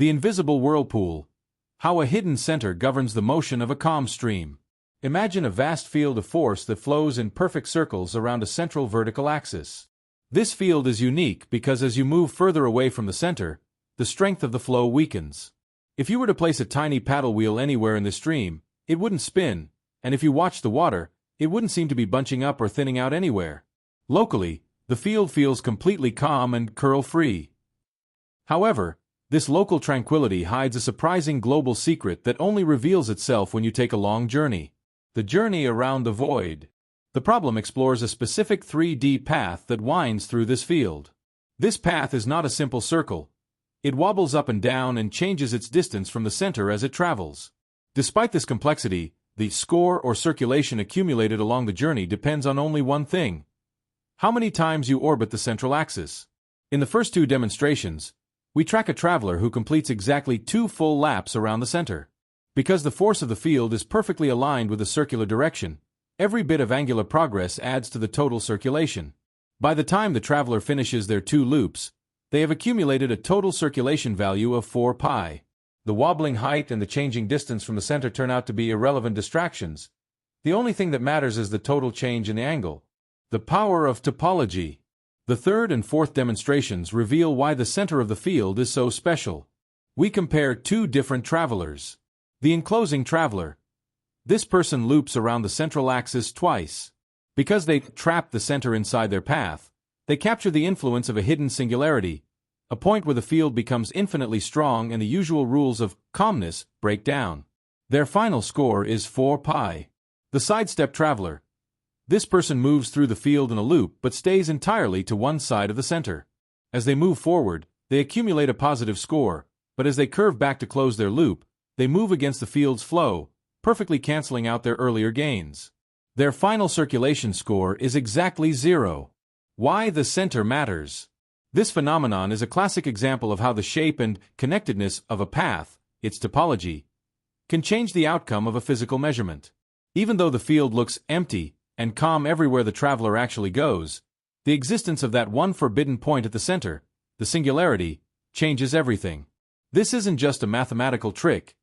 The invisible whirlpool. How a hidden center governs the motion of a calm stream. Imagine a vast field of force that flows in perfect circles around a central vertical axis. This field is unique because as you move further away from the center, the strength of the flow weakens. If you were to place a tiny paddle wheel anywhere in the stream, it wouldn't spin, and if you watched the water, it wouldn't seem to be bunching up or thinning out anywhere. Locally, the field feels completely calm and curl-free. However, this local tranquility hides a surprising global secret that only reveals itself when you take a long journey. The journey around the void. The problem explores a specific 3D path that winds through this field. This path is not a simple circle. It wobbles up and down and changes its distance from the center as it travels. Despite this complexity, the score or circulation accumulated along the journey depends on only one thing: how many times you orbit the central axis. In the first two demonstrations, we track a traveler who completes exactly 2 full laps around the center. Because the force of the field is perfectly aligned with the circular direction, every bit of angular progress adds to the total circulation. By the time the traveler finishes their 2 loops, they have accumulated a total circulation value of 4 pi. The wobbling height and the changing distance from the center turn out to be irrelevant distractions. The only thing that matters is the total change in the angle. The power of topology. The third and fourth demonstrations reveal why the center of the field is so special. We compare 2 different travelers. The enclosing traveler. This person loops around the central axis twice. Because they trap the center inside their path, they capture the influence of a hidden singularity, a point where the field becomes infinitely strong and the usual rules of calmness break down. Their final score is 4 pi. The sidestep traveler. This person moves through the field in a loop but stays entirely to one side of the center. As they move forward, they accumulate a positive score, but as they curve back to close their loop, they move against the field's flow, perfectly canceling out their earlier gains. Their final circulation score is exactly 0. Why the center matters. This phenomenon is a classic example of how the shape and connectedness of a path, its topology, can change the outcome of a physical measurement. Even though the field looks empty and calm everywhere the traveler actually goes, the existence of that one forbidden point at the center, the singularity, changes everything. This isn't just a mathematical trick.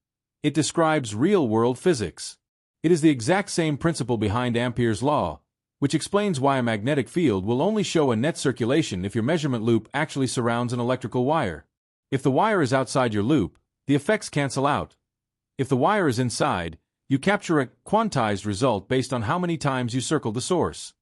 It describes real-world physics. It is the exact same principle behind Ampere's law, which explains why a magnetic field will only show a net circulation if your measurement loop actually surrounds an electrical wire. If the wire is outside your loop, the effects cancel out. If the wire is inside, you capture a quantized result based on how many times you circle the source.